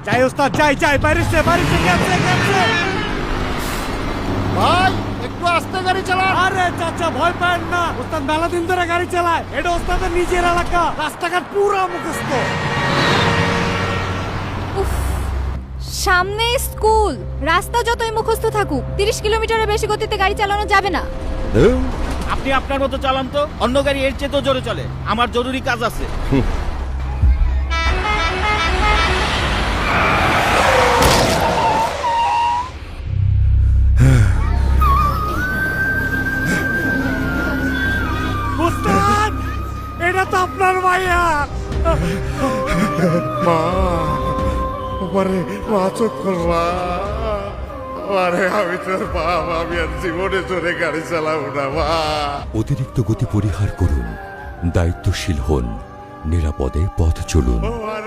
যাই ওস্তাদ যাই বাইরে ক্যাপছে ভাই একটু আস্তে গাড়ি চালান। আরে চাচা ভয় পান না, ওস্তাদ মেলা দিন ধরে গাড়ি চালায়, এটা ওস্তাদের নিজের এলাকা, রাস্তাঘাট পুরো মুখস্থ। উফ, সামনে স্কুল, রাস্তা যতই মুখস্থ থাকুক 30 কিলোমিটারের বেশি গতিতে গাড়ি চালানো যাবে না। আপনি আপনার মতো চালান তো, অন্য গাড়ি এর চেয়ে তো জোরে চলে, আমার জরুরি কাজ আছে। ওস্তাদ এটা তো আপনার মাইয়া। মা আমারে মা চোখ খোলা। আরে আমি তোর বাপ, আমি আর জীবনে জোরে গাড়ি চালাবো না মা। অতিরিক্ত গতি পরিহার করুন, দায়িত্বশীল হন, নিরাপদে পথ চলুন। আরে